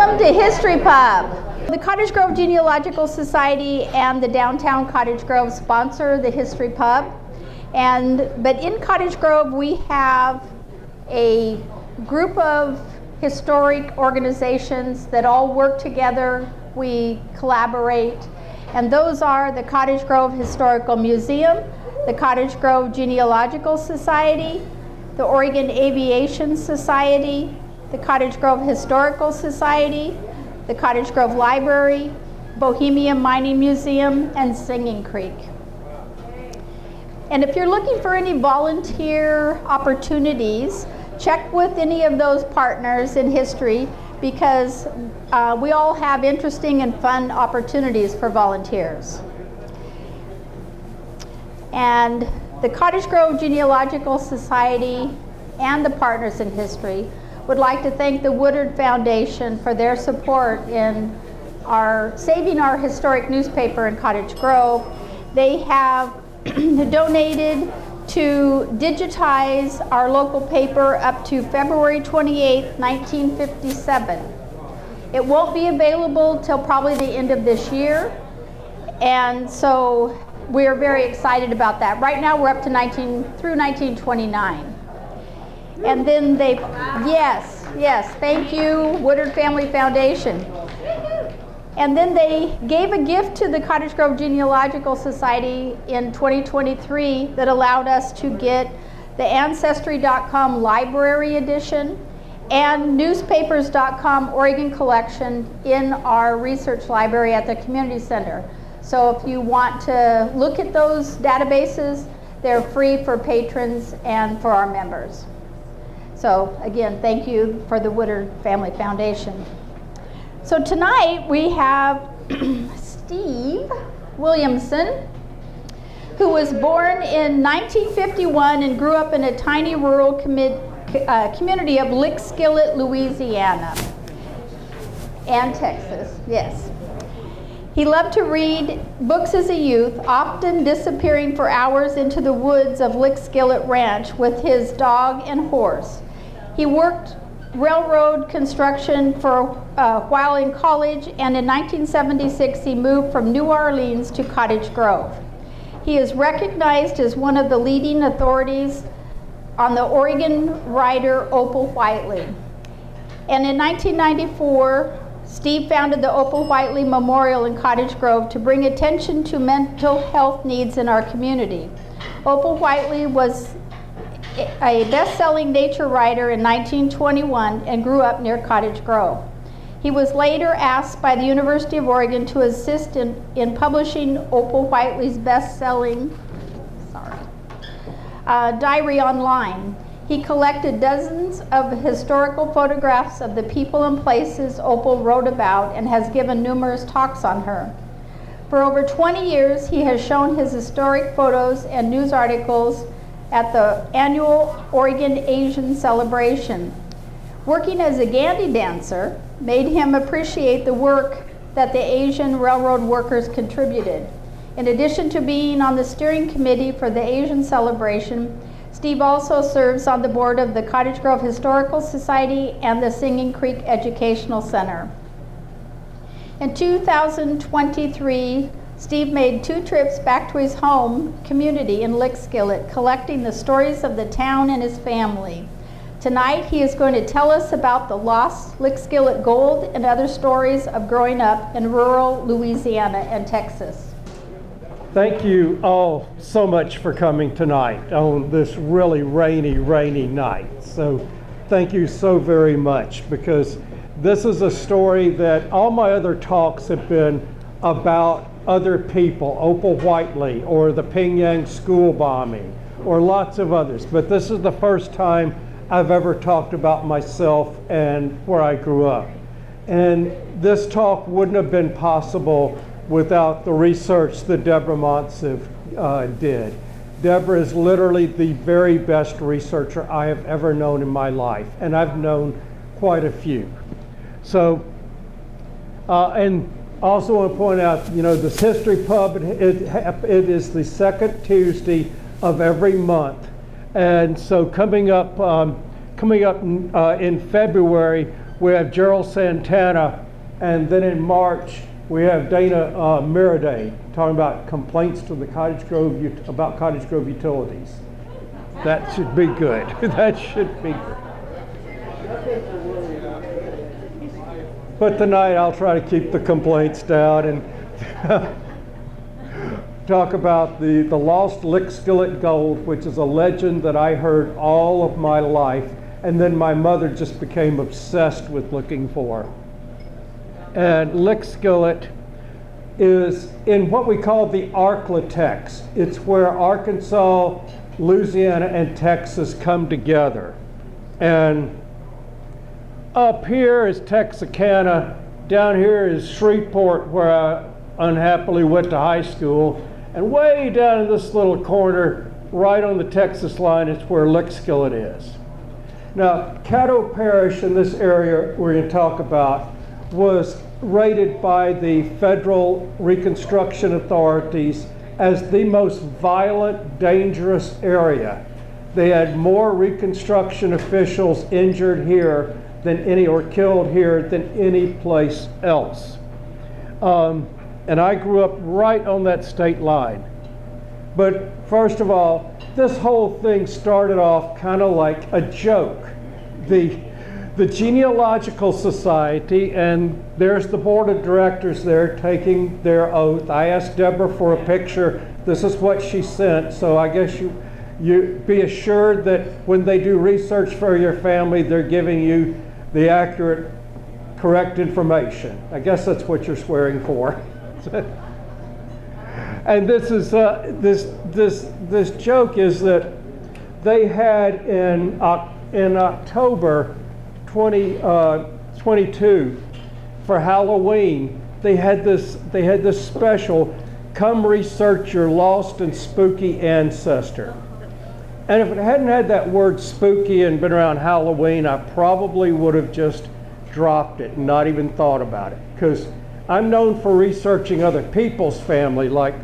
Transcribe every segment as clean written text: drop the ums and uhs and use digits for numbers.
Welcome to History Pub. The Cottage Grove Genealogical Society and the Downtown Cottage Grove sponsor the History Pub. But in Cottage Grove we have a group of historic organizations that all work together. We collaborate, and those are the Cottage Grove Historical Museum, the Cottage Grove Genealogical Society, the Oregon Aviation Society, the Cottage Grove Historical Society, the Cottage Grove Library, Bohemian Mining Museum, and Singing Creek. And if you're looking for any volunteer opportunities, check with any of those partners in history, because we all have interesting and fun opportunities for volunteers. And the Cottage Grove Genealogical Society and the partners in history would like to thank the Woodard Foundation for their support in saving our historic newspaper in Cottage Grove. They have donated to digitize our local paper up to February 28, 1957. It won't be available till probably the end of this year, and so we're very excited about that. Right now we're up to through 1929. And then yes, thank you, Woodard Family Foundation. And then they gave a gift to the Cottage Grove Genealogical Society in 2023 that allowed us to get the Ancestry.com library edition and newspapers.com Oregon collection in our research library at the community center. So if you want to look at those databases, they're free for patrons and for our members. So again, thank you for the Woodard Family Foundation. So tonight we have Steve Williamson, who was born in 1951 and grew up in a tiny rural community of Lickskillet, Louisiana, and Texas, yes. He loved to read books as a youth, often disappearing for hours into the woods of Lickskillet Ranch with his dog and horse. He worked railroad construction for a while in college, and in 1976 he moved from New Orleans to Cottage Grove. He is recognized as one of the leading authorities on the Oregon writer Opal Whitely. And in 1994, Steve founded the Opal Whitely Memorial in Cottage Grove to bring attention to mental health needs in our community. Opal Whitely was a best-selling nature writer in 1921 and grew up near Cottage Grove. He was later asked by the University of Oregon to assist in publishing Opal Whitely's best-selling diary online. He collected dozens of historical photographs of the people and places Opal wrote about and has given numerous talks on her. For over 20 years, he has shown his historic photos and news articles at the annual Oregon Asian Celebration. Working as a Gandhi dancer made him appreciate the work that the Asian railroad workers contributed. In addition to being on the steering committee for the Asian Celebration, Steve also serves on the board of the Cottage Grove Historical Society and the Singing Creek Educational Center. In 2023, Steve made 2 trips back to his home community in Lickskillet, collecting the stories of the town and his family. Tonight, he is going to tell us about the lost Lickskillet gold and other stories of growing up in rural Louisiana and Texas. Thank you all so much for coming tonight on this really rainy night. So thank you so very much, because this is a story that all my other talks have been about other people, Opal Whitely or the Pyongyang school bombing or lots of others. But this is the first time I've ever talked about myself and where I grew up. And this talk wouldn't have been possible without the research that Deborah Montsev did. Deborah is literally the very best researcher I have ever known in my life, and I've known quite a few. So, and also want to point out, this History Pub, it is the second Tuesday of every month. And so coming up in February, we have Gerald Santana, and then in March, we have Dana Miraday talking about complaints to the Cottage Grove about Cottage Grove utilities. That should be good. That should be good. But tonight I'll try to keep the complaints down and talk about the lost Lickskillet gold, which is a legend that I heard all of my life, and then my mother just became obsessed with looking for. And Lickskillet is in what we call the Arklatex. It's where Arkansas, Louisiana, and Texas come together. And up here is Texarkana, down here is Shreveport, where I unhappily went to high school, and way down in this little corner, right on the Texas line, is where Lickskillet is. Now, Caddo Parish in this area we're going to talk about was rated by the federal Reconstruction authorities as the most violent, dangerous area. They had more Reconstruction officials injured here than any, or killed here, than any place else. And I grew up right on that state line. But first of all, this whole thing started off kind of like a joke. The Genealogical Society, and there's the board of directors there taking their oath. I asked Deborah for a picture. This is what she sent, so I guess you be assured that when they do research for your family, they're giving you the accurate, correct information. I guess that's what you're swearing for. And this is this joke is that they had in October 2022 for Halloween, they had this special, come research your lost and spooky ancestor. And if it hadn't had that word spooky and been around Halloween, I probably would have just dropped it and not even thought about it. Because I'm known for researching other people's family, like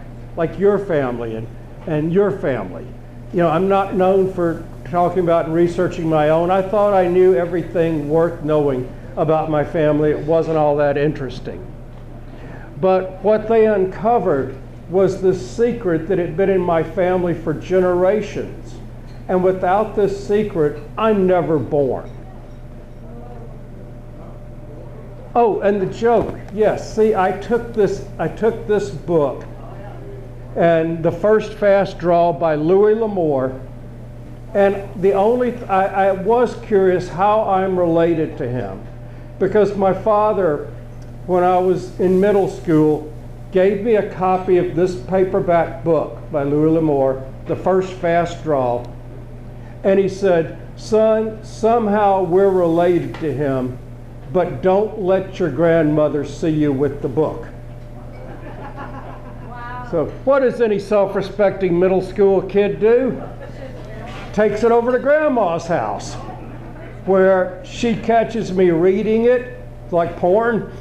your family and your family. You know, I'm not known for talking about and researching my own. I thought I knew everything worth knowing about my family. It wasn't all that interesting. But what they uncovered was this secret that had been in my family for generations. And without this secret, I'm never born. Oh, and the joke, yes, see, I took this book, and The First Fast Draw by Louis L'Amour, and I was curious how I'm related to him, because my father, when I was in middle school, gave me a copy of this paperback book by Louis L'Amour, The First Fast Draw, and he said, son, somehow we're related to him, but don't let your grandmother see you with the book. Wow. So what does any self-respecting middle school kid do? Takes it over to grandma's house, where she catches me reading it, like porn.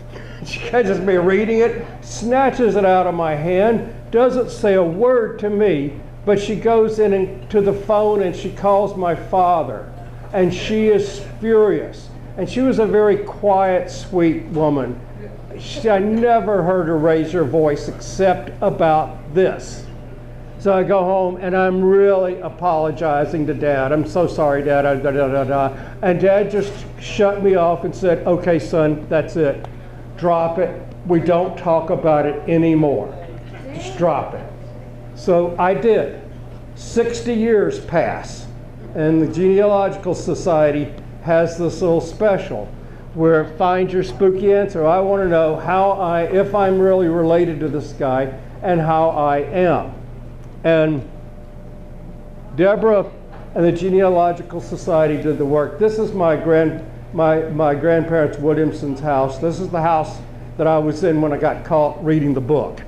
She catches me reading it, snatches it out of my hand, doesn't say a word to me, but she goes to the phone and she calls my father, and she is furious. And she was a very quiet, sweet woman. I never heard her raise her voice except about this. So I go home and I'm really apologizing to Dad. I'm so sorry, Dad. And Dad just shut me off and said, okay, son, that's it. Drop it. We don't talk about it anymore. Just drop it. So I did. 60 years pass, and the Genealogical Society has this little special where find your spooky answer. I want to know if I'm really related to this guy and how I am. And Deborah and the Genealogical Society did the work. This is my grandparents' Williamson's house. This is the house that I was in when I got caught reading the book.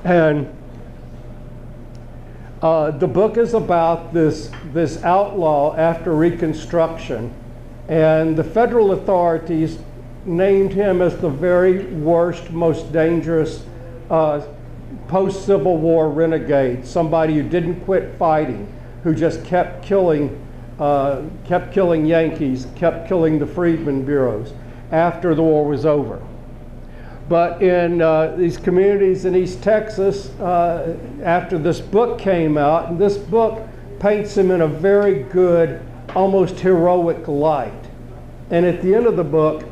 And the book is about this outlaw after Reconstruction, and the federal authorities named him as the very worst, most dangerous post-Civil War renegade, somebody who didn't quit fighting, who just kept killing kept killing Yankees, kept killing the freedmen bureaus after the war was over. But in these communities in East Texas, after this book came out, and this book paints him in a very good, almost heroic light. And at the end of the book,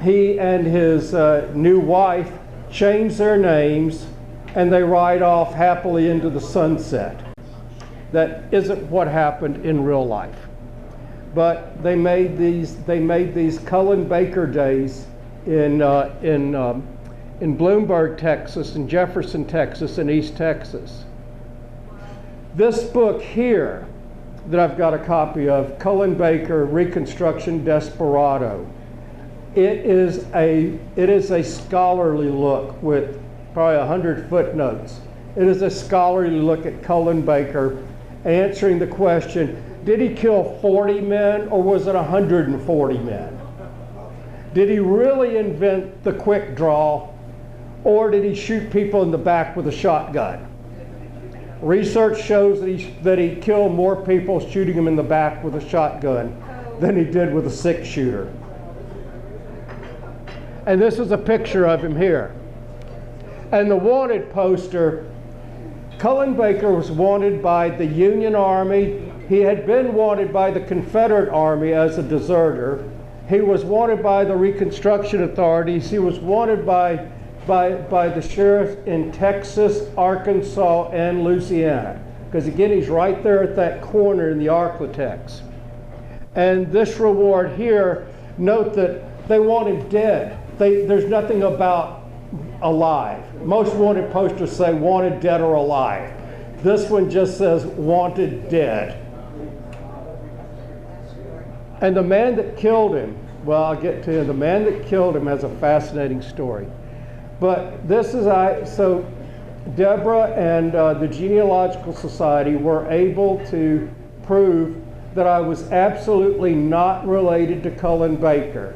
he and his new wife change their names and they ride off happily into the sunset. That isn't what happened in real life. But they made these Cullen Baker days in Bloomberg, Texas, and Jefferson, Texas, and East Texas. This book here that I've got a copy of, Cullen Baker, Reconstruction Desperado, it is a scholarly look with probably 100 footnotes. It is a scholarly look at Cullen Baker answering the question, did he kill 40 men or was it 140 men? Did he really invent the quick draw or did he shoot people in the back with a shotgun? Research shows that he killed more people shooting them in the back with a shotgun than he did with a six-shooter. And this is a picture of him here. And the wanted poster, Cullen Baker was wanted by the Union Army. He had been wanted by the Confederate Army as a deserter. He was wanted by the Reconstruction authorities. He was wanted by the sheriff in Texas, Arkansas, and Louisiana. Because again, he's right there at that corner in the Arklatex. And this reward here, note that they want him dead. There's nothing about alive. Most wanted posters say wanted dead or alive. This one just says wanted dead. And the man that killed him, well, I'll get to him. The man that killed him has a fascinating story. But this is, so Deborah and the Genealogical Society were able to prove that I was absolutely not related to Cullen Baker.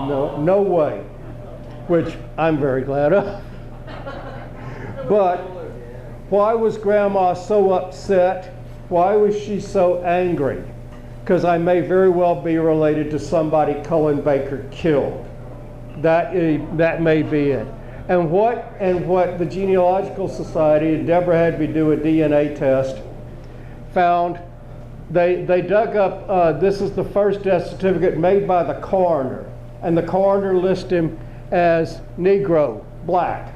No way, which I'm very glad of. But why was Grandma so upset? Why was she so angry? Because I may very well be related to somebody Cullen Baker killed. That may be it. And what the Genealogical Society, and Deborah had me do a DNA test, found, they dug up, this is the first death certificate made by the coroner. And the coroner listed him as Negro, black.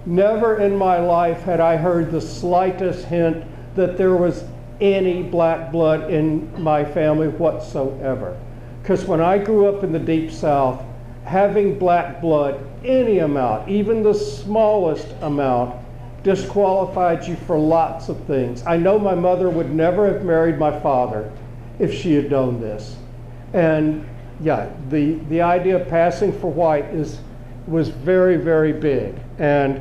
Never in my life had I heard the slightest hint that there was any black blood in my family whatsoever. Because when I grew up in the Deep South, having black blood, any amount, even the smallest amount, disqualified you for lots of things. I know my mother would never have married my father if she had known this. And yeah, the idea of passing for white was very, very big. And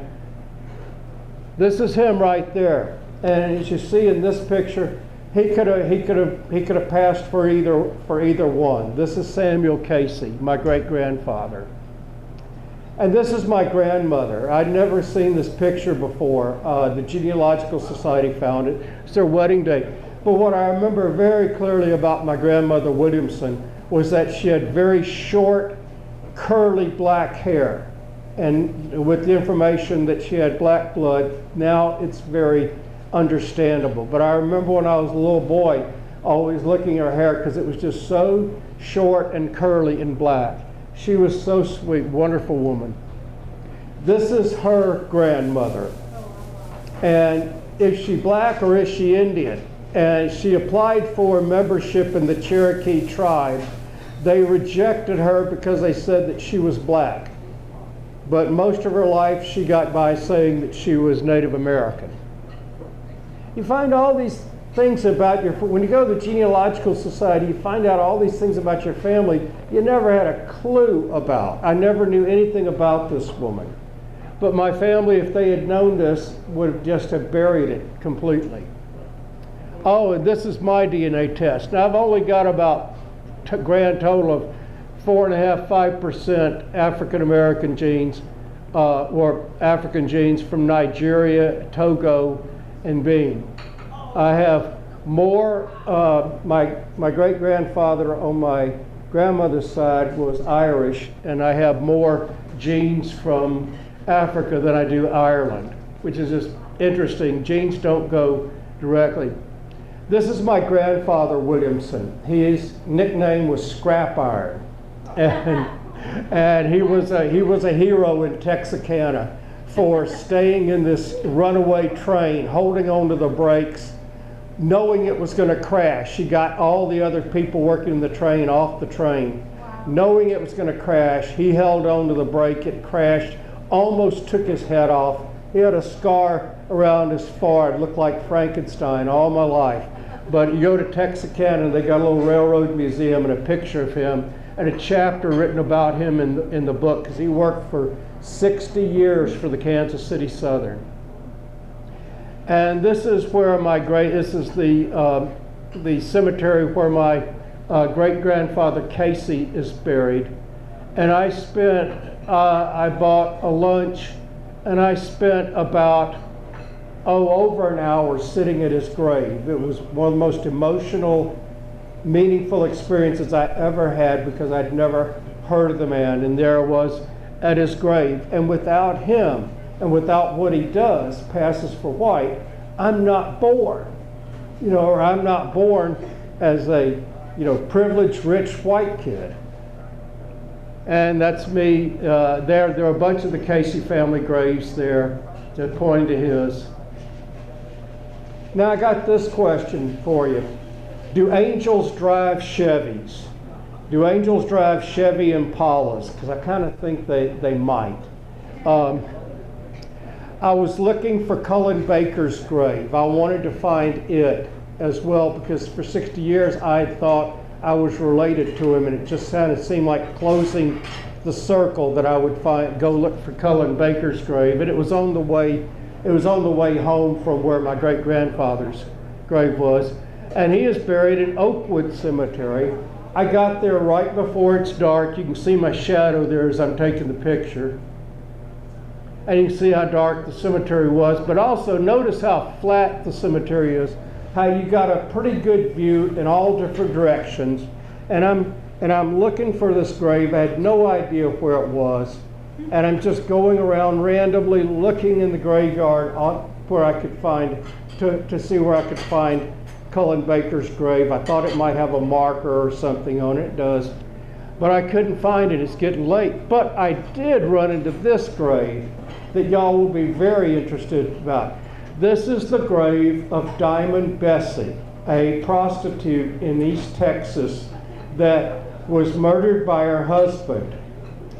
this is him right there. And as you see in this picture, he could have passed for either one. This is Samuel Casey, my great-grandfather. And this is my grandmother. I'd never seen this picture before. The Genealogical Society found it. It's their wedding day. But what I remember very clearly about my grandmother Williamson was that she had very short, curly black hair. And with the information that she had black blood, now it's very understandable. But I remember when I was a little boy, always looking at her hair because it was just so short and curly and black. She was so sweet, wonderful woman. This is her grandmother. And is she black or is she Indian? And she applied for membership in the Cherokee tribe. They rejected her because they said that she was black. But most of her life she got by saying that she was Native American. You find all these things about when you go to the Genealogical Society, you find out all these things about your family you never had a clue about. I never knew anything about this woman. But my family, if they had known this, would have just have buried it completely. Oh, and this is my DNA test. Now I've only got about a grand total of 4.5%, 5% African American genes, or African genes from Nigeria, Togo, and Benin. I have more, my great-grandfather on my grandmother's side was Irish, and I have more genes from Africa than I do Ireland, which is just interesting. Genes don't go directly. This is my grandfather, Williamson. His nickname was Scrap Iron, and he was a hero in Texarkana for staying in this runaway train, holding onto the brakes, knowing it was going to crash. He got all the other people working the train off the train. Wow. Knowing it was going to crash, he held on to the brake. It crashed, almost took his head off. He had a scar around his forehead, looked like Frankenstein all my life. But you go to Texarkana, they got a little railroad museum and a picture of him and a chapter written about him in the book, because he worked for 60 years for the Kansas City Southern. And this is where this is the cemetery where my great-grandfather Casey is buried. And I bought a lunch, and I spent about, over an hour sitting at his grave. It was one of the most emotional, meaningful experiences I ever had, because I'd never heard of the man. And there I was at his grave. And without him, and without what he does, passes for white, I'm not born. Or I'm not born as a, privileged, rich white kid. And that's me. There are a bunch of the Casey family graves there that point to his. Now I got this question for you. Do angels drive Chevys? Do angels drive Chevy Impalas? Because I kind of think they might. I was looking for Cullen Baker's grave. I wanted to find it as well, because for 60 years I thought I was related to him, and it just kind of seemed like closing the circle that I would go look for Cullen Baker's grave. And it was on the way home from where my great-grandfather's grave was. And he is buried in Oakwood Cemetery. I got there right before it's dark. You can see my shadow there as I'm taking the picture. And you can see how dark the cemetery was, but also notice how flat the cemetery is, how you got a pretty good view in all different directions. And I'm looking for this grave. I had no idea where it was. And I'm just going around randomly looking in the graveyard where I could find, to see where I could find Cullen Baker's grave. I thought it might have a marker or something on it. It does. But I couldn't find it. It's getting late. But I did run into this grave that y'all will be very interested about. This is the grave of Diamond Bessie, a prostitute in East Texas that was murdered by her husband.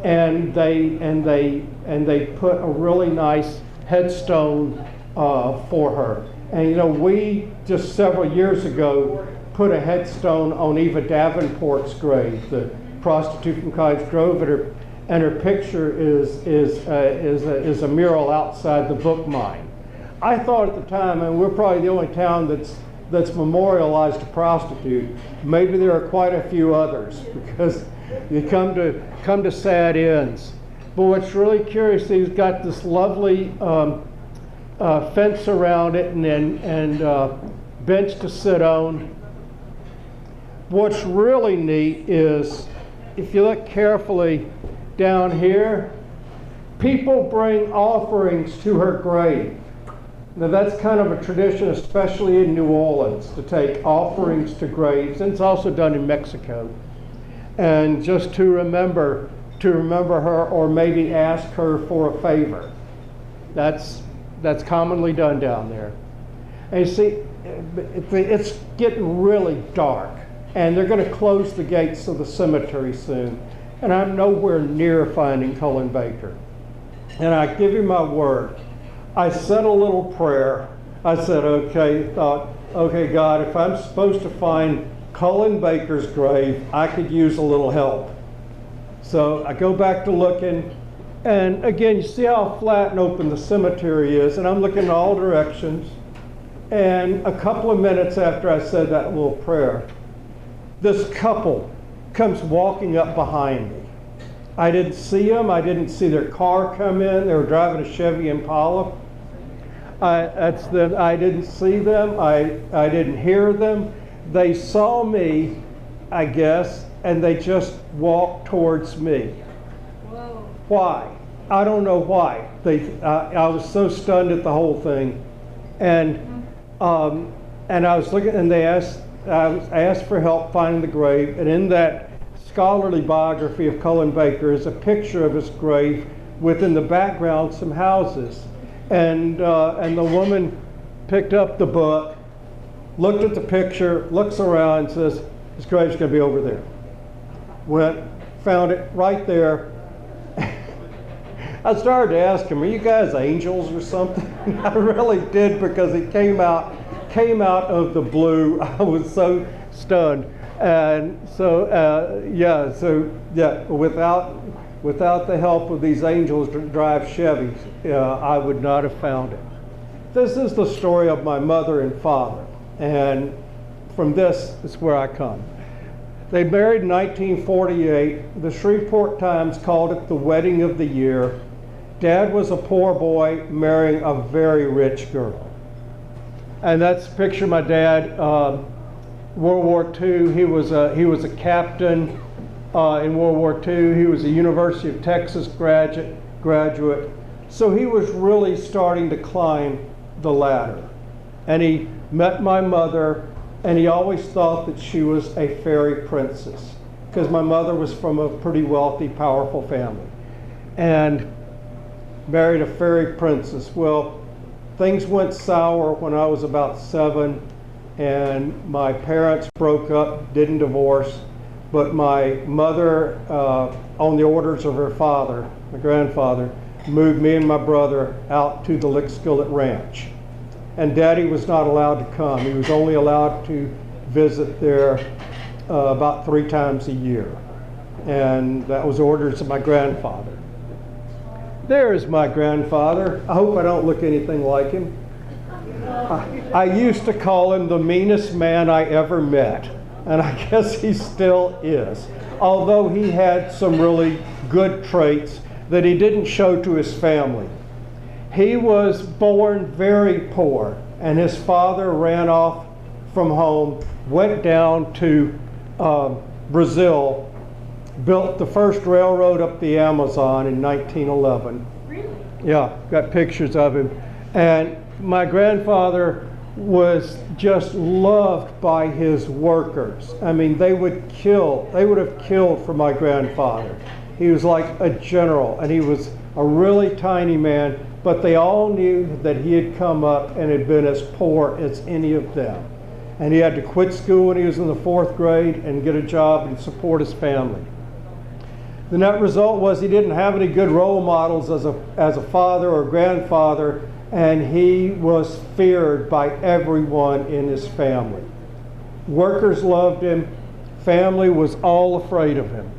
And they put a really nice headstone for her. And we just several years ago put a headstone on Eva Davenport's grave, the prostitute from Cottage Grove, and her picture is a mural outside the book mine. I thought at the time, and we're probably the only town that's memorialized a prostitute. Maybe there are quite a few others, because you come to sad ends. But what's really curious, he's got this lovely fence around it and bench to sit on. What's really neat is, if you look carefully down here, people bring offerings to her grave. Now that's kind of a tradition, especially in New Orleans, to take offerings to graves, and it's also done in Mexico. And just to remember her, or maybe ask her for a favor. That's commonly done down there. And you see, it's getting really dark, and they're going to close the gates of the cemetery soon. And I'm nowhere near finding Cullen Baker. And I give you my word, I said a little prayer. I said, okay, God, if I'm supposed to find Cullen Baker's grave, I could use a little help. So I go back to looking, and again, you see how flat and open the cemetery is, and I'm looking in all directions. And a couple of minutes after I said that little prayer, this couple comes walking up behind me. I didn't see them. I didn't see their car come in. They were driving a Chevy Impala. I didn't see them. I didn't hear them. They saw me, I guess, and they just walked towards me. Whoa. Why? I don't know why. I was so stunned at the whole thing, and I was looking, and I was asked for help finding the grave, and in that scholarly biography of Cullen Baker is a picture of his grave with in the background some houses, and the woman picked up the book, looked at the picture, looks around, and says, "This grave's going to be over there." Went, found it right there. I started to ask him, "Are you guys angels or something?" I really did, because it came out of the blue. I was so stunned, and so without the help of these angels to drive Chevys, I would not have found it. This is the story of my mother and father, and from this is where I come. They married in 1948. The Shreveport Times called it the wedding of the year. Dad was a poor boy marrying a very rich girl. And that's a picture of my dad, World War II. He was a captain in World War II. He was a University of Texas graduate. So he was really starting to climb the ladder. And he met my mother, and he always thought that she was a fairy princess, because my mother was from a pretty wealthy, powerful family, and married a fairy princess. Well, things went sour when I was about 7, and my parents broke up, didn't divorce, but my mother, on the orders of her father, my grandfather, moved me and my brother out to the Lickskillet ranch. And Daddy was not allowed to come. He was only allowed to visit there about 3 times a year. And that was orders of my grandfather. There is my grandfather. I hope I don't look anything like him. I used to call him the meanest man I ever met, and I guess he still is. Although he had some really good traits that he didn't show to his family. He was born very poor, and his father ran off from home, went down to Brazil, built the first railroad up the Amazon in 1911. Really? Yeah, got pictures of him. And my grandfather was just loved by his workers. I mean, they would have killed for my grandfather. He was like a general, and he was a really tiny man, but they all knew that he had come up and had been as poor as any of them. And he had to quit school when he was in the 4th grade and get a job and support his family. The net result was he didn't have any good role models as a father or grandfather, and he was feared by everyone in his family. Workers loved him. Family was all afraid of him.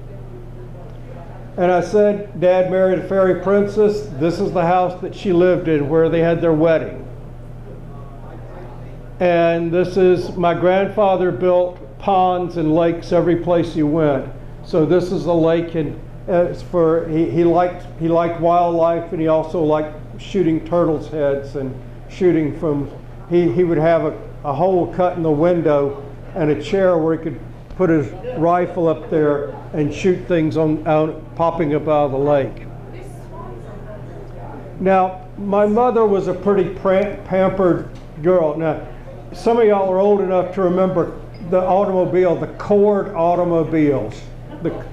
And I said, Dad married a fairy princess. This is the house that she lived in where they had their wedding. And this is, my grandfather built ponds and lakes every place he went. So this is a lake, and he liked wildlife, and he also liked shooting turtles' heads and shooting from, he would have a hole cut in the window and a chair where he could put his rifle up there and shoot things popping up out of the lake. Now, my mother was a pretty pampered girl. Now, some of y'all are old enough to remember the automobile, the Cord automobiles.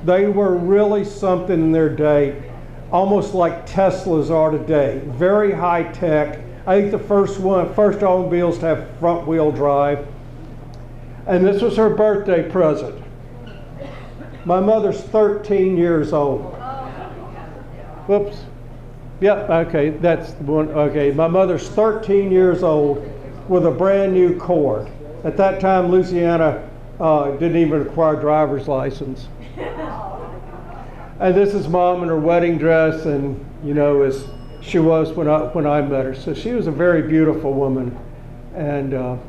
They were really something in their day, almost like Teslas are today. Very high tech. I think the first automobiles to have front wheel drive. And this was her birthday present. My mother's 13 years old. Whoops. Yep, okay, that's the one. Okay, my mother's 13 years old with a brand new Cord. At that time, Louisiana didn't even require a driver's license. And this is Mom in her wedding dress, and as she was when I met her. So she was a very beautiful woman. And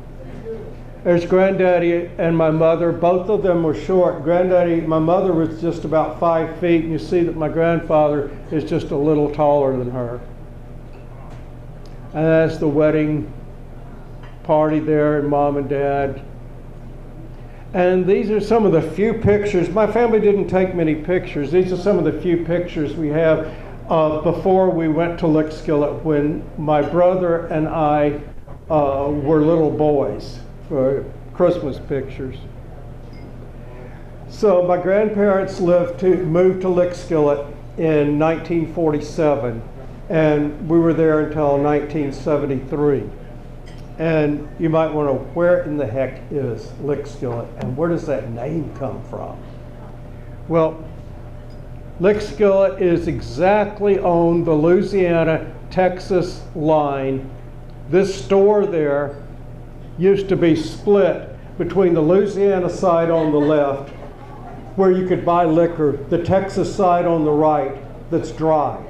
there's Granddaddy and my mother. Both of them were short. My mother was just about 5 feet, and you see that my grandfather is just a little taller than her. And that's the wedding party there, and mom and dad. And these are some of the few pictures. My family didn't take many pictures. These are some of the few pictures we have before we went to Lickskillet, when my brother and I were little boys, for Christmas pictures. So my grandparents moved to Lickskillet in 1947, and we were there until 1973. And you might wonder, where in the heck is Lickskillet, and where does that name come from? Well, Lickskillet is exactly on the Louisiana-Texas line. This store there used to be split between the Louisiana side on the left, where you could buy liquor, the Texas side on the right that's dry.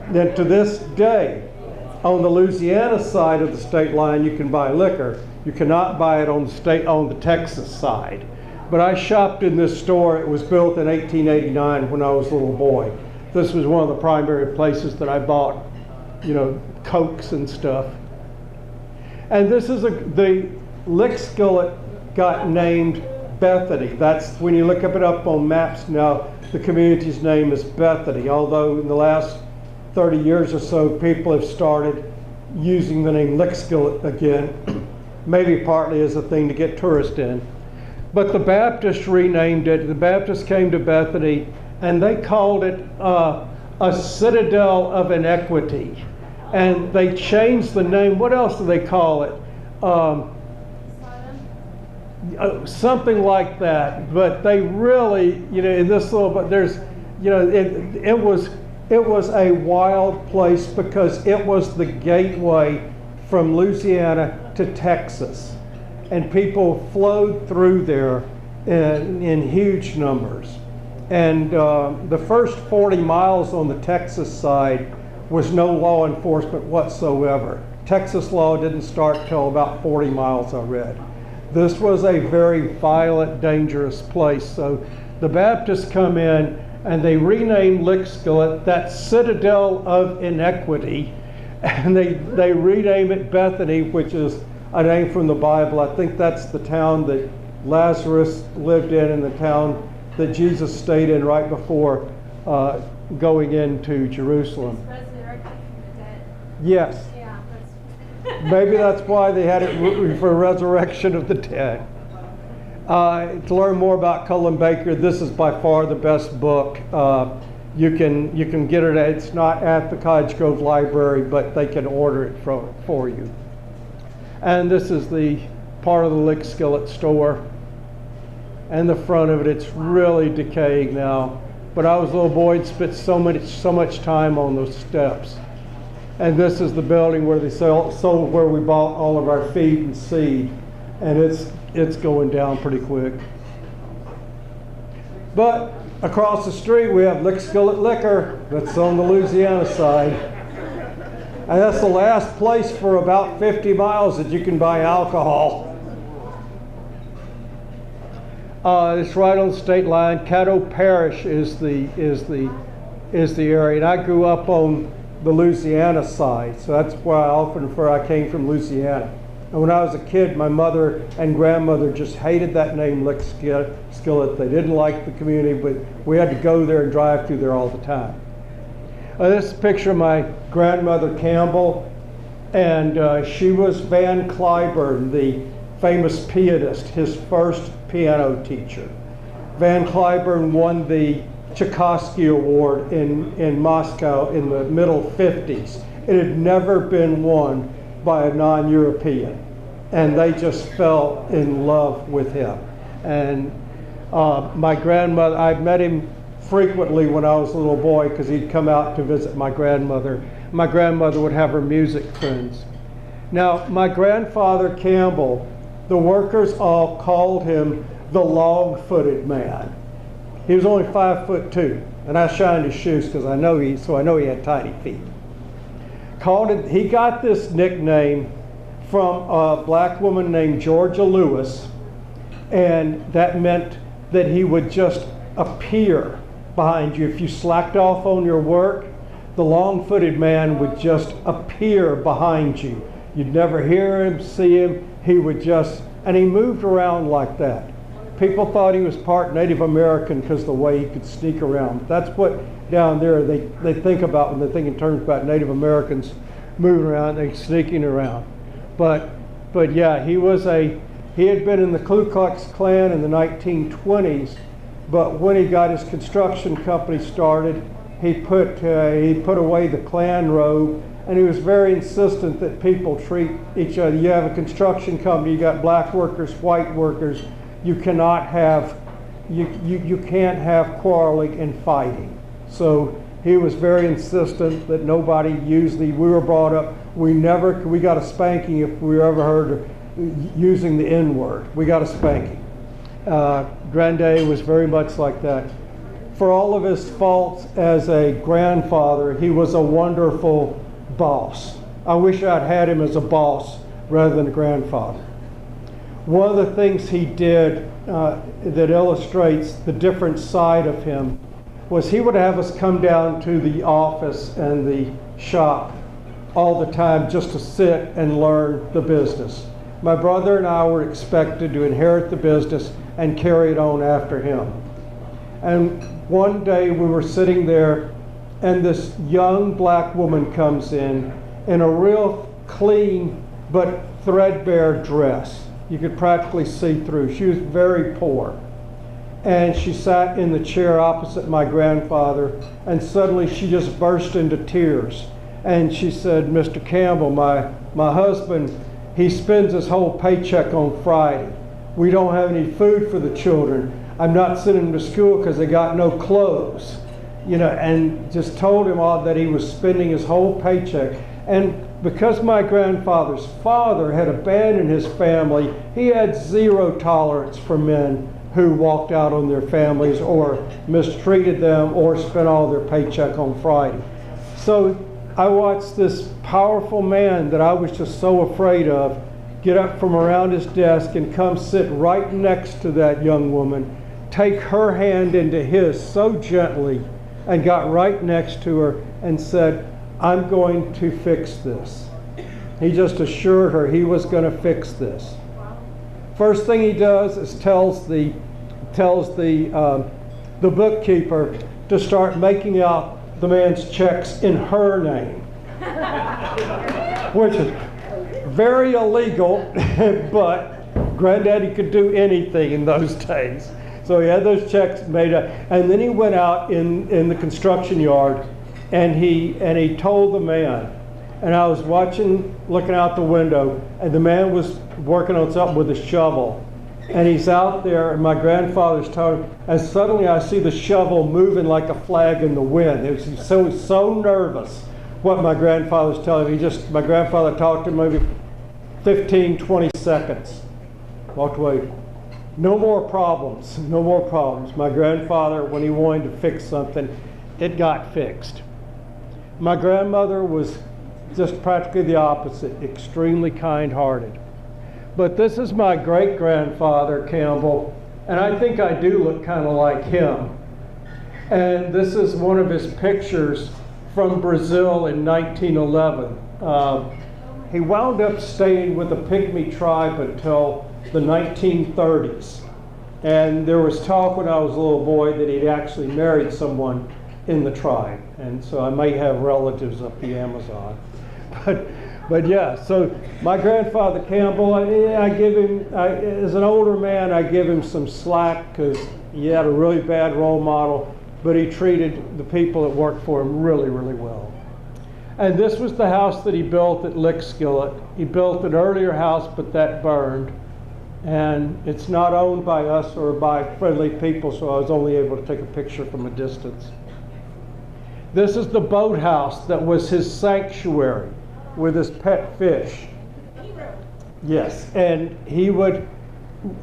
Then to this day, on the Louisiana side of the state line, you can buy liquor. You cannot buy it on the Texas side. But I shopped in this store. It was built in 1889 when I was a little boy. This was one of the primary places that I bought, Cokes and stuff. And this is the Lickskillet got named Bethany. That's when you look it up on maps now, the community's name is Bethany, although in the last 30 years or so, people have started using the name Lickskillet again, maybe partly as a thing to get tourists in. But the Baptists renamed it. The Baptists came to Bethany, and they called it a citadel of inequity. And they changed the name. What else do they call it? Something like that. But they really, in this little, but there's, it was a wild place because it was the gateway from Louisiana to Texas. And people flowed through there in huge numbers. And the first 40 miles on the Texas side was no law enforcement whatsoever. Texas law didn't start till about 40 miles, I read. This was a very violent, dangerous place. So the Baptists come in and they renamed Lickskillet that citadel of inequity, and they rename it Bethany, which is a name from the Bible. I think that's the town that Lazarus lived in and the town that Jesus stayed in right before going into Jerusalem. Resurrected from the dead. Yes. Yeah, Maybe that's why they had it for resurrection of the dead. To learn more about Cullen Baker, this is by far the best book. You can get it. It's not at the Cottage Grove Library, but they can order it for you. And this is the part of the Lickskillet store. And the front of it's really decaying now. But I was a little boy and spent so much time on those steps. And this is the building where they sold where we bought all of our feed and seed. And it's going down pretty quick. But across the street we have Lickskillet Liquor that's on the Louisiana side. And that's the last place for about 50 miles that you can buy alcohol. It's right on the state line. Caddo Parish is the area, and I grew up on the Louisiana side, so that's why I often refer. I came from Louisiana, and when I was a kid, my mother and grandmother just hated that name Lickskillet. They didn't like the community, but we had to go there and drive through there all the time. This is a picture of my grandmother Campbell, and she was Van Cliburn, the famous pianist, his first piano teacher. Van Cliburn won the Tchaikovsky Award in Moscow in the middle 50s. It had never been won by a non-European, and they just fell in love with him. And my grandmother, I met him frequently when I was a little boy because he'd come out to visit my grandmother. My grandmother would have her music friends. Now, my grandfather Campbell, the workers all called him the long-footed man. He was only 5'2", and I shined his shoes because I know he had tiny feet. He got this nickname from a black woman named Georgia Lewis, and that meant that he would just appear behind you. If you slacked off on your work, the long-footed man would just appear behind you. You'd never hear him, see him. He would just, and he moved around like that. People thought he was part Native American because of the way he could sneak around. That's what down there they think about when they think in terms about Native Americans moving around and sneaking around. But yeah, he had been in the Ku Klux Klan in the 1920s, but when he got his construction company started, he put away the Klan robe, and he was very insistent that people treat each other. You have a construction company, you got black workers, white workers. You cannot have, you can't have quarreling and fighting. So he was very insistent that nobody we were brought up, we got a spanking if we ever heard of using the N-word. We got a spanking. Granddaddy was very much like that. For all of his faults as a grandfather, he was a wonderful boss. I wish I'd had him as a boss rather than a grandfather. One of the things he did that illustrates the different side of him was he would have us come down to the office and the shop all the time just to sit and learn the business. My brother and I were expected to inherit the business and carry it on after him. And one day we were sitting there, and this young black woman comes in a real clean but threadbare dress. You could practically see through. She was very poor. And she sat in the chair opposite my grandfather, and suddenly she just burst into tears. And she said, "Mr. Campbell, my husband, he spends his whole paycheck on Friday. We don't have any food for the children. I'm not sending them to school because they got no clothes." And just told him all that he was spending his whole paycheck. And because my grandfather's father had abandoned his family, he had zero tolerance for men who walked out on their families or mistreated them or spent all their paycheck on Friday. So I watched this powerful man that I was just so afraid of get up from around his desk and come sit right next to that young woman, take her hand into his so gently, and got right next to her and said, "I'm going to fix this." He just assured her he was going to fix this. First thing he does is tells the bookkeeper to start making out the man's checks in her name, which is very illegal, but Granddaddy could do anything in those days. So he had those checks made up, and then he went out in the construction yard, and he told the man, and I was looking out the window, and the man was working on something with a shovel, and he's out there, and my grandfather's telling him, and suddenly I see the shovel moving like a flag in the wind. He was so nervous what my grandfather's telling him. My grandfather talked to him maybe 15, 20 seconds, walked away. No more problems, no more problems. My grandfather, when he wanted to fix something, it got fixed. My grandmother was just practically the opposite, extremely kind-hearted. But this is my great-grandfather, Campbell, and I think I do look kind of like him. And this is one of his pictures from Brazil in 1911. He wound up staying with the Pygmy tribe until the 1930s. And there was talk when I was a little boy that he'd actually married someone in the tribe. And so I may have relatives up the Amazon. But yeah, so my grandfather Campbell, I give him, as an older man, I give him some slack because he had a really bad role model, but he treated the people that worked for him really, really well. And this was the house that he built at Lickskillet. He built an earlier house, but that burned. And it's not owned by us or by friendly people, so I was only able to take a picture from a distance. This is the boathouse that was his sanctuary with his pet fish. Yes, and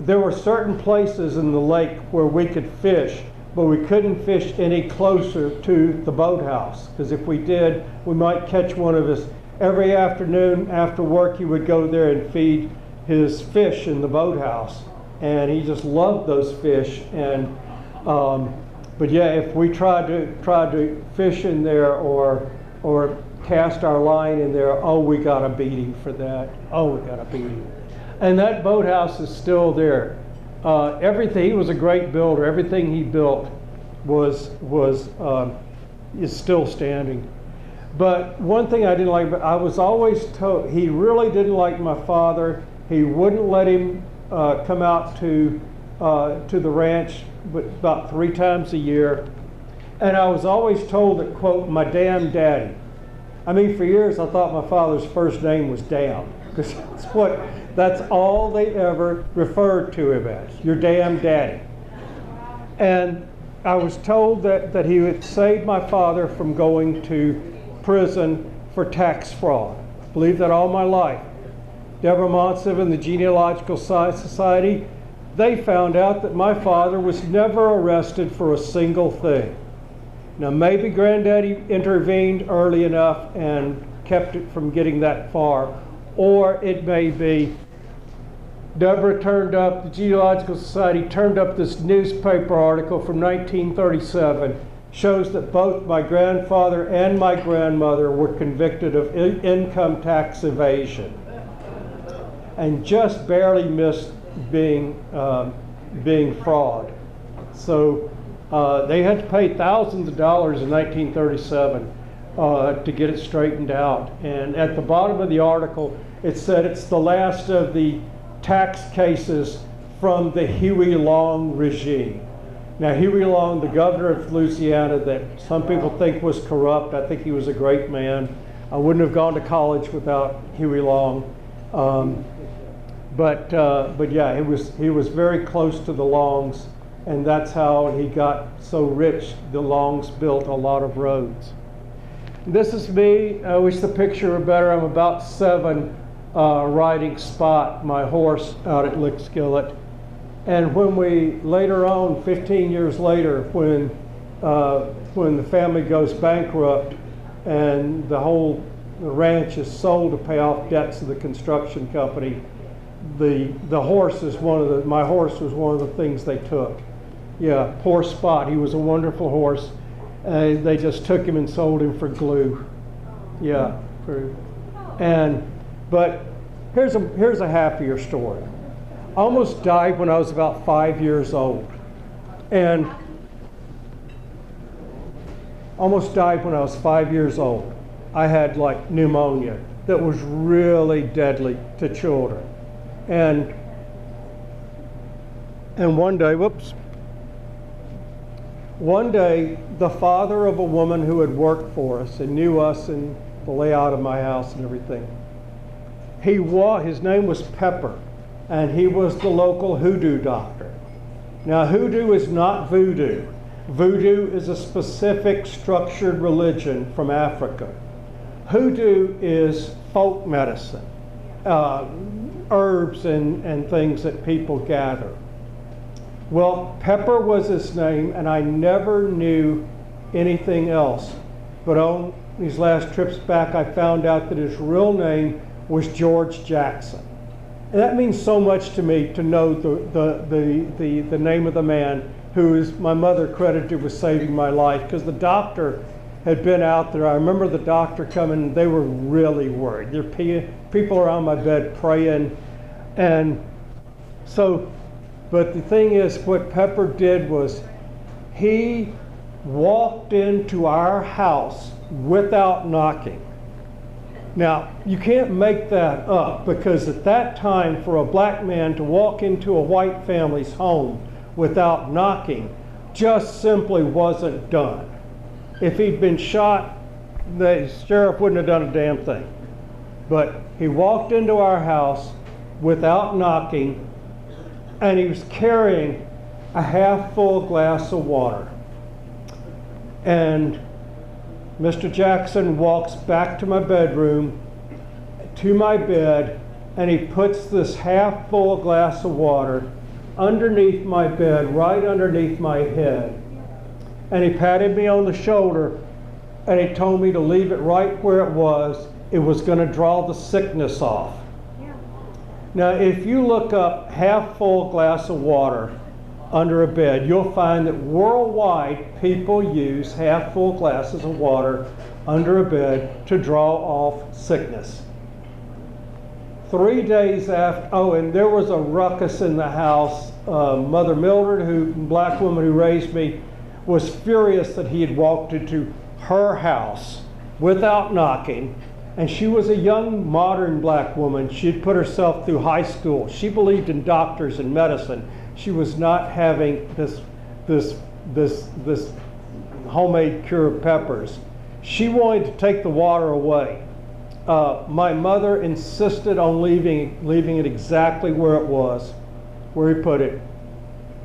there were certain places in the lake where we could fish, but we couldn't fish any closer to the boathouse, because if we did, we might catch one of his. Every afternoon after work, he would go there and feed his fish in the boathouse, and he just loved those fish. And but yeah, if we tried to fish in there or or cast our line in there, oh, we got a beating for that. Oh, we got a beating. And that boathouse is still there. Everything, he was a great builder. Everything he built is still standing. But one thing I didn't like, I was always told, he really didn't like my father. He wouldn't let him come out to the ranch but about 3 times a year. And I was always told that, quote, my damn daddy. I mean, for years I thought my father's first name was Damn, because that's all they ever referred to him as, your damn daddy. And I was told that he would save my father from going to prison for tax fraud. I believed that all my life. Deborah Monsiv and the Genealogical Science Society, they found out that my father was never arrested for a single thing. Now, maybe Granddaddy intervened early enough and kept it from getting that far, or it may be Deborah turned up, the Genealogical Society turned up this newspaper article from 1937, shows that both my grandfather and my grandmother were convicted of income tax evasion and just barely missed being fraud. So they had to pay thousands of dollars in 1937 to get it straightened out. And at the bottom of the article, it said it's the last of the tax cases from the Huey Long regime. Now, Huey Long, the governor of Louisiana, that some people think was corrupt, I think he was a great man. I wouldn't have gone to college without Huey Long. But yeah, he was very close to the Longs, and that's how he got so rich. The Longs built a lot of roads. This is me. I wish the picture were better. I'm about 7 riding Spot, my horse, out at Lickskillet. And when we later on, 15 years later, when the family goes bankrupt and the ranch is sold to pay off debts of the construction company, the horse is my horse was one of the things they took. Yeah, poor Spot. He was a wonderful horse. They just took him and sold him for glue. Yeah, but here's a happier story. I almost died when I was about 5 years old, and almost died when I was 5 years old. I had like pneumonia that was really deadly to children, and one day, the father of a woman who had worked for us and knew us and the layout of my house and everything, his name was Pepper, and he was the local hoodoo doctor. Now, hoodoo is not voodoo. Voodoo is a specific structured religion from Africa. Hoodoo is folk medicine, herbs and things that people gather. Well, Pepper was his name, and I never knew anything else. But on these last trips back, I found out that his real name was George Jackson. And that means so much to me to know the name of the man who is my mother credited with saving my life, because the doctor had been out there. I remember the doctor coming, and they were really worried. There were people around my bed praying. And so, but the thing is, what Pepper did was he walked into our house without knocking. Now, you can't make that up, because at that time, for a black man to walk into a white family's home without knocking just simply wasn't done. If he'd been shot, the sheriff wouldn't have done a damn thing. But he walked into our house without knocking, and he was carrying a half-full glass of water. And Mr. Jackson walks back to my bedroom, to my bed, and he puts this half-full glass of water underneath my bed, right underneath my head. And he patted me on the shoulder, and he told me to leave it right where it was. It was going to draw the sickness off. Yeah. Now, if you look up half-full glass of water, under a bed. You'll find that worldwide people use half full glasses of water under a bed to draw off sickness. 3 days after, oh, and there was a ruckus in the house. Mother Mildred, black woman who raised me, was furious that he had walked into her house without knocking. And she was a young, modern black woman. She had put herself through high school. She believed in doctors and medicine. She was not having this homemade cure of peppers. She wanted to take the water away. My mother insisted on leaving it exactly where it was, where he put it.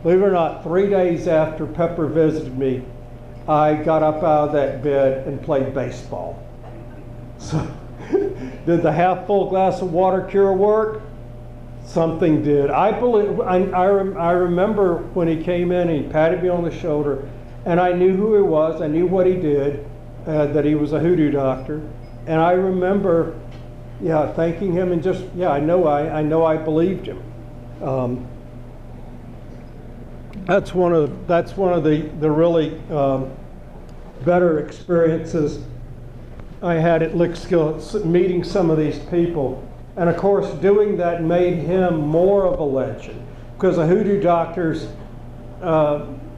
Believe it or not, 3 days after Pepper visited me, I got up out of that bed and played baseball. So, did the half full glass of water cure work? Something did. I remember when he came in and he patted me on the shoulder, and I knew who he was. I knew what he did, that he was a hoodoo doctor, and I remember, thanking him and just, I know I believed him. That's one of the really better experiences I had at Lickskillet, meeting some of these people. And of course, doing that made him more of a legend, because a hoodoo doctor's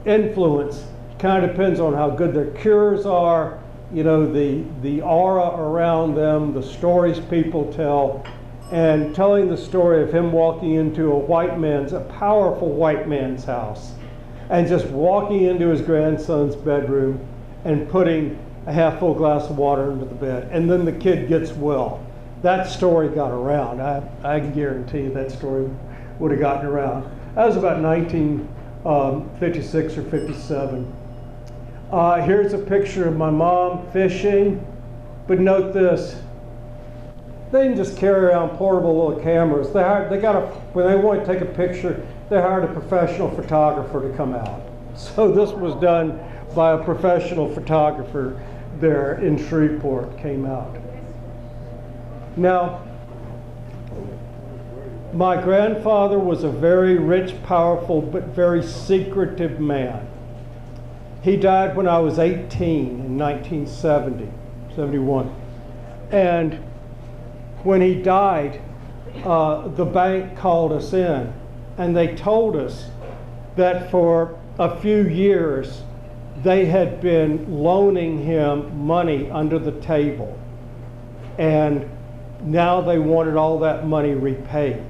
influence kind of depends on how good their cures are, the aura around them, the stories people tell. And telling the story of him walking into a powerful white man's house, and just walking into his grandson's bedroom and putting a half full glass of water into the bed, and then the kid gets well. That story got around. I can guarantee you that story would have gotten around. That was about 1956 or 57. Here's a picture of my mom fishing, but note this. They didn't just carry around portable little cameras. When they wanted to take a picture, they hired a professional photographer to come out. So this was done by a professional photographer there in Shreveport, came out. Now, my grandfather was a very rich, powerful, but very secretive man. He died when I was 18 in 1971. And when he died, the bank called us in, and they told us that for a few years they had been loaning him money under the table, and now they wanted all that money repaid.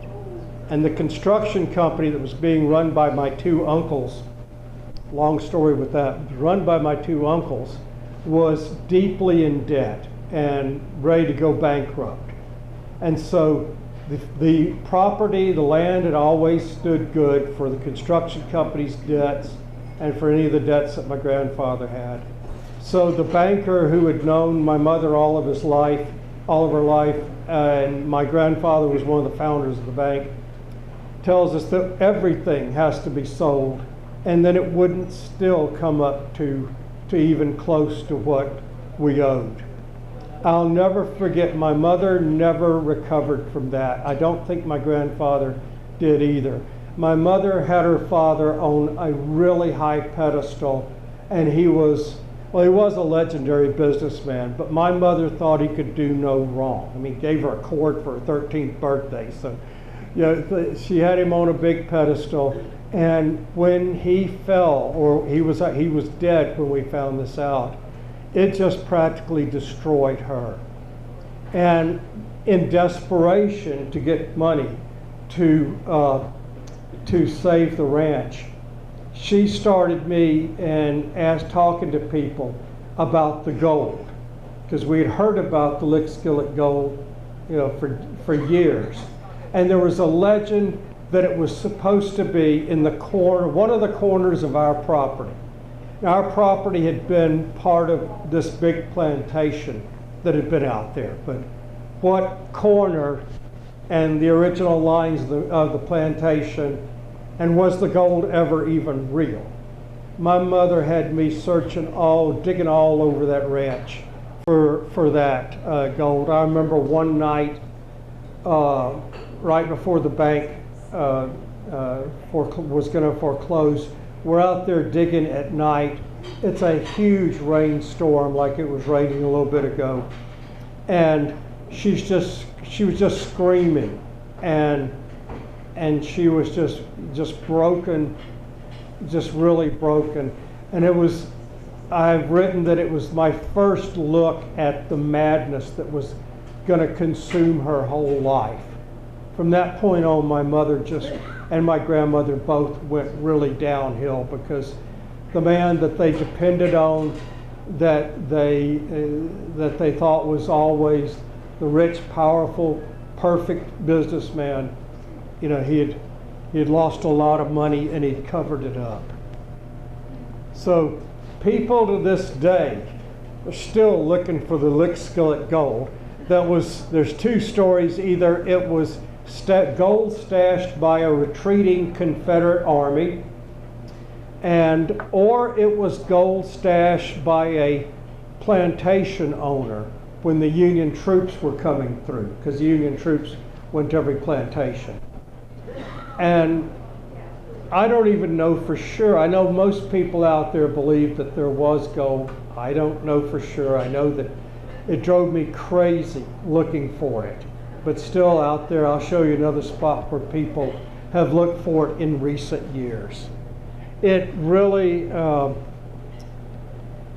And the construction company that was being run by my two uncles, long story with that, run by my two uncles, was deeply in debt and ready to go bankrupt. And so the property, the land, had always stood good for the construction company's debts and for any of the debts that my grandfather had. So the banker who had known my mother all of her life, and my grandfather was one of the founders of the bank, tells us that everything has to be sold, and then it wouldn't still come up to even close to what we owed. I'll never forget, my mother never recovered from that. I don't think my grandfather did either. My mother had her father on a really high pedestal, and he was a legendary businessman, but my mother thought he could do no wrong. I mean, gave her a cord for her 13th birthday, so she had him on a big pedestal. And when he fell, or he was dead when we found this out, it just practically destroyed her. And in desperation to get money to save the ranch, she started me and talking to people about the gold, because we had heard about the Lickskillet gold, for years. And there was a legend that it was supposed to be in one of the corners of our property. Now, our property had been part of this big plantation that had been out there, but what corner and the original lines of the plantation, and was the gold ever even real? My mother had me digging all over that ranch for that gold. I remember one night, right before the bank was going to foreclose. We're out there digging at night. It's a huge rainstorm, like it was raining a little bit ago, and she was just screaming, and she was just broken, just really broken. And I've written that it was my first look at the madness that was going to consume her whole life. From that point on, my mother and my grandmother both went really downhill, because the man that they depended on, that they thought was always the rich, powerful, perfect businessman, he had lost a lot of money and he'd covered it up. So people to this day are still looking for the Lickskillet gold. There's two stories. Either it was gold stashed by a retreating Confederate army, or it was gold stashed by a plantation owner when the Union troops were coming through, because the Union troops went to every plantation. And I don't even know for sure. I know most people out there believe that there was gold. I don't know for sure. I know that it drove me crazy looking for it. But still out there, I'll show you another spot where people have looked for it in recent years. It really, and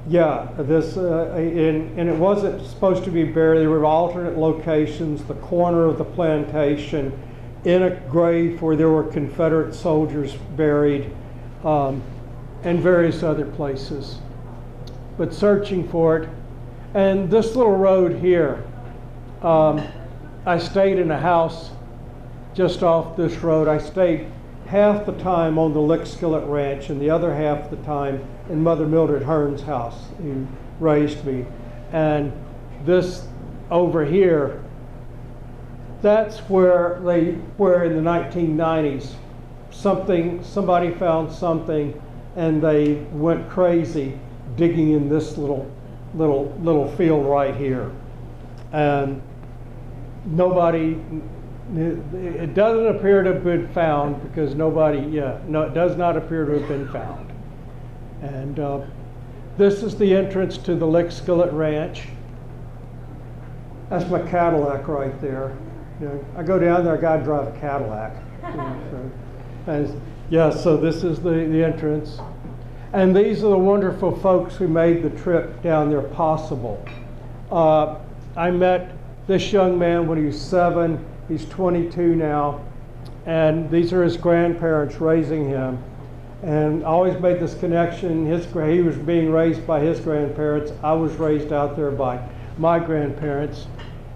it wasn't supposed to be buried. There were alternate locations, the corner of the plantation, in a grave where there were Confederate soldiers buried, and various other places. But searching for it, and this little road here, I stayed in a house just off this road. I stayed half the time on the Lickskillet Ranch and the other half the time in Mother Mildred Hearn's house, who raised me. And this over here, that's where in the 1990s, somebody found something, and they went crazy digging in this little field right here. And it doesn't appear to have been found, because it does not appear to have been found. And this is the entrance to the Lickskillet Ranch. That's my Cadillac right there. I go down there, I gotta drive a Cadillac. So this is the entrance. And these are the wonderful folks who made the trip down there possible. I met this young man when he was 7. He's 22 now. And these are his grandparents raising him. And I always made this connection. He was being raised by his grandparents. I was raised out there by my grandparents.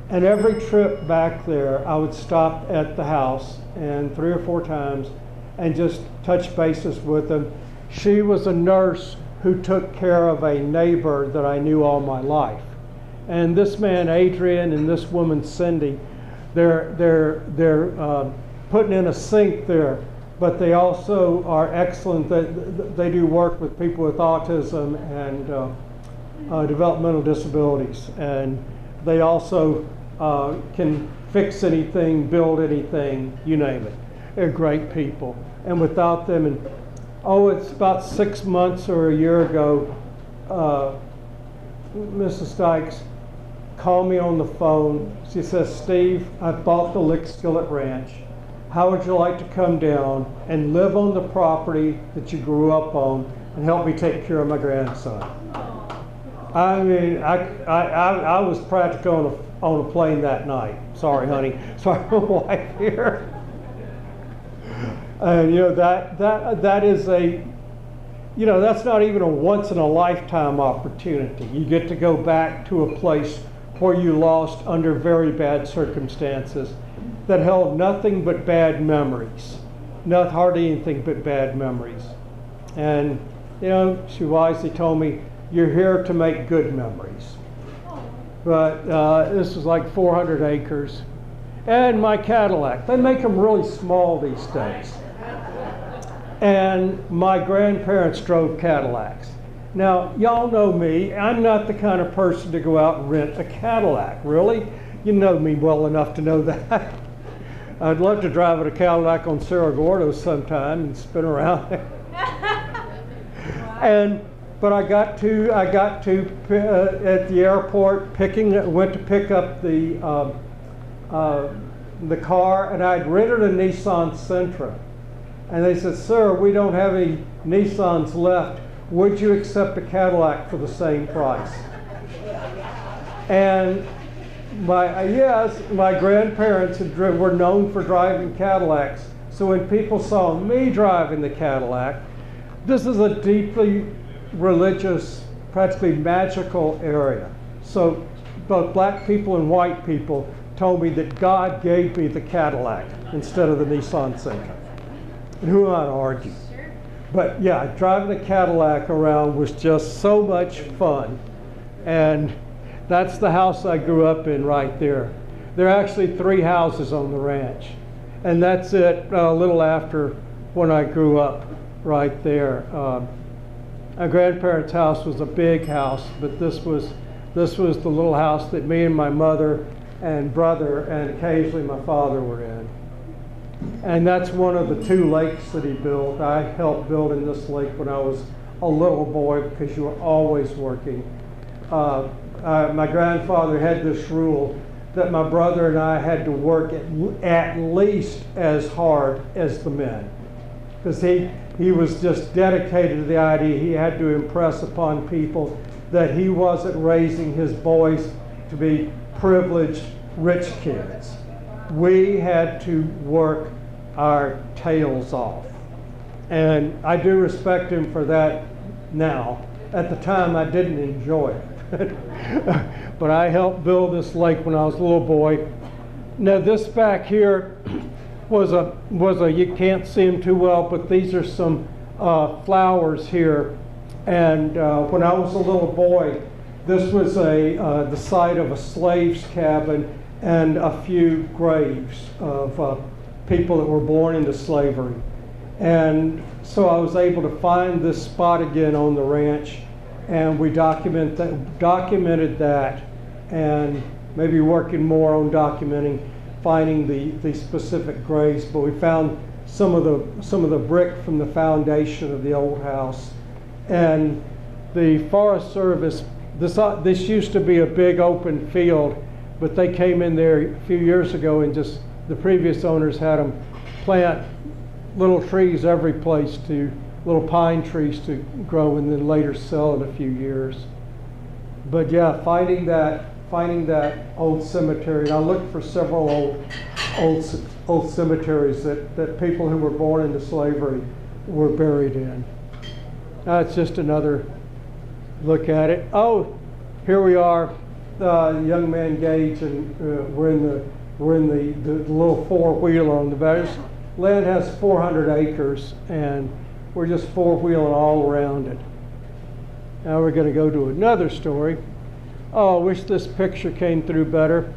And every trip back there, I would stop at the house, and 3 or 4 times, and just touch bases with them. She was a nurse who took care of a neighbor that I knew all my life. And this man, Adrian, and this woman, Cindy, they're putting in a sink there, but they also are excellent. They do work with people with autism and developmental disabilities. And they also can fix anything, build anything, you name it. They're great people. And without them, it's about 6 months or a year ago, Mrs. Dykes called me on the phone. She says, "Steve, I bought the Lickskillet Ranch. How would you like to come down and live on the property that you grew up on and help me take care of my grandson?" I mean, I was practically on a plane that night. Sorry, honey. Sorry, my wife here. And that is that's not even a once in a lifetime opportunity. You get to go back to a place where you lost under very bad circumstances that held nothing but bad memories. Not hardly anything but bad memories. And she wisely told me, "You're here to make good memories." But this is like 400 acres. And my Cadillac, they make them really small these days. And my grandparents drove Cadillacs. Now, y'all know me. I'm not the kind of person to go out and rent a Cadillac, really. You know me well enough to know that. I'd love to drive a Cadillac on Cerro Gordo sometime and spin around. But I got to at the airport went to pick up the car, and I'd rented a Nissan Sentra, and they said, "Sir, we don't have any Nissans left. Would you accept a Cadillac for the same price?" And my grandparents were known for driving Cadillacs, so when people saw me driving the Cadillac, this is a deeply religious, practically magical area. So both black people and white people told me that God gave me the Cadillac instead of the Nissan Sentra. And who am I to argue? But yeah, driving the Cadillac around was just so much fun. And that's the house I grew up in right there. There are actually 3 houses on the ranch. And that's it, a little after when I grew up right there. My grandparents' house was a big house, but this was the little house that me and my mother and brother and occasionally my father were in. And that's one of the 2 lakes that he built. I helped building this lake when I was a little boy because you were always working. My grandfather had this rule that my brother and I had to work at least as hard as the men, because he was just dedicated to the idea he had to impress upon people that he wasn't raising his boys to be privileged rich kids. We had to work our tails off. And I do respect him for that now. At the time, I didn't enjoy it. But I helped build this lake when I was a little boy. Now this back here was a you can't see them too well, but these are some flowers here. And when I was a little boy, this was the site of a slave's cabin and a few graves of people that were born into slavery. And so I was able to find this spot again on the ranch, and we documented that, and maybe working more on finding the specific graves. But we found some of the brick from the foundation of the old house. And the Forest Service, this used to be a big open field, but they came in there a few years ago and just the previous owners had them plant little trees every place, little pine trees to grow and then later sell in a few years. But yeah, finding that old cemetery, and I looked for several old cemeteries that people who were born into slavery were buried in. It's just another look at it. Oh, here we are, young man Gage, and we're in the little 4-wheeler on the back. Land has 400 acres, and we're just 4-wheeling all around it. Now we're going to go to another story. Oh, I wish this picture came through better.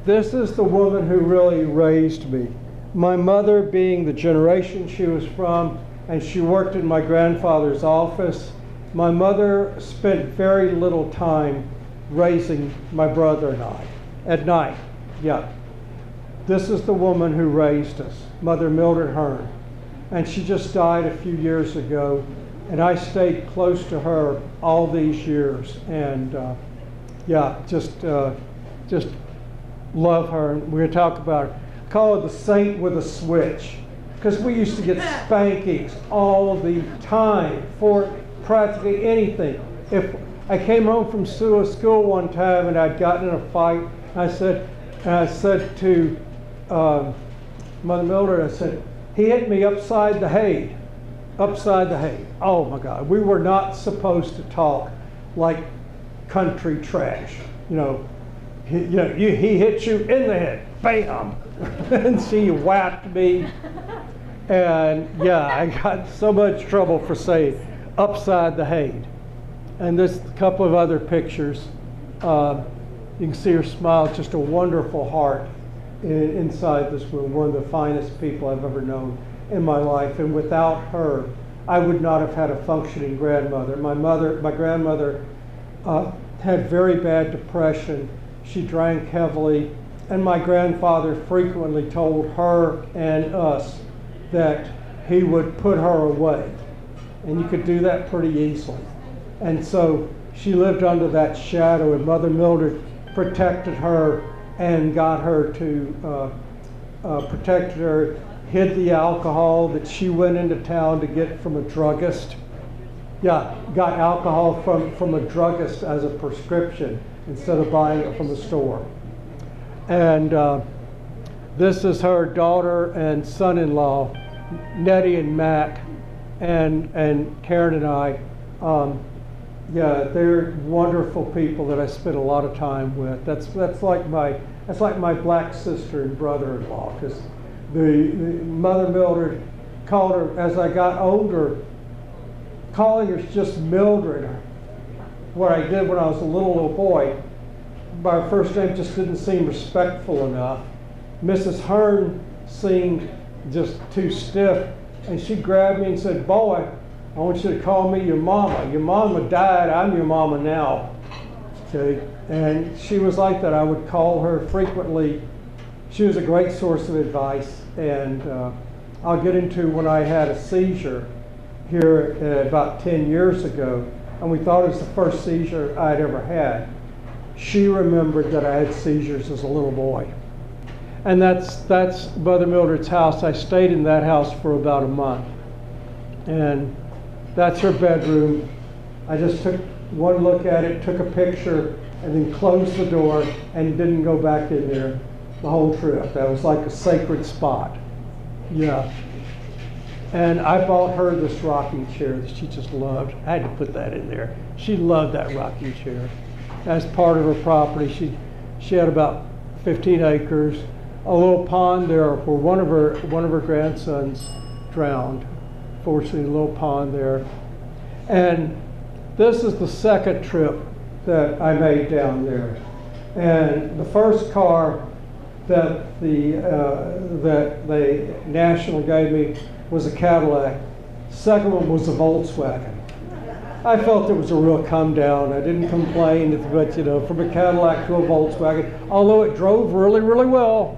This is the woman who really raised me. My mother, being the generation she was from, and she worked in my grandfather's office, my mother spent very little time raising my brother and I at night. Yeah. This is the woman who raised us, Mother Mildred Hearn. And she just died a few years ago, and I stayed close to her all these years. And yeah, just love her. And we're going to talk about her. Call her the saint with a switch, because we used to get spankings all the time for practically anything. If I came home from school one time and I'd gotten in a fight, I said to Mother Mildred, I said, he hit me upside the head. Oh my God, we were not supposed to talk like country trash. He hit you in the head, bam, and she whacked me. And yeah, I got so much trouble for saying upside the head. And there's a couple of other pictures. You can see her smile, just a wonderful heart inside this room. One of the finest people I've ever known in my life. And without her, I would not have had a functioning grandmother. My grandmother had very bad depression. She drank heavily, And my grandfather frequently told her and us that he would put her away. And you could do that pretty easily. And so she lived under that shadow, and Mother Mildred protected her and got her to, protected her, hid the alcohol that she went into town to get from a druggist. Yeah, got alcohol from a druggist as a prescription instead of buying it from the store. And this is her daughter and son-in-law, Nettie and Mac, and Karen and I. Yeah, they're wonderful people that I spent a lot of time with. That's like my black sister and brother-in-law, because the Mother Mildred called her, as I got older, calling her just Mildred, what I did when I was a little boy. My first name just didn't seem respectful enough. Mrs. Hearn seemed just too stiff, and she grabbed me and said, "Boy, I want you to call me your mama. Your mama died, I'm your mama now." Okay? And she was like that. I would call her frequently. She was a great source of advice, and I'll get into when I had a seizure here about 10 years ago, and we thought it was the first seizure I'd ever had. She remembered that I had seizures as a little boy. And that's Mother Mildred's house. I stayed in that house for about a month. And that's her bedroom. I just took one look at it, took a picture, and then closed the door and didn't go back in there the whole trip. That was like a sacred spot. Yeah. And I bought her this rocking chair that she just loved. I had to put that in there. She loved that rocking chair. As part of her property, she had about 15 acres, a little pond there where one of her grandsons drowned. Fortunately, a little pond there. And this is the second trip that I made down there. And the first car that the National gave me was a Cadillac. Second one was a Volkswagen. I felt it was a real come down. I didn't complain, but from a Cadillac to a Volkswagen, although it drove really, really well.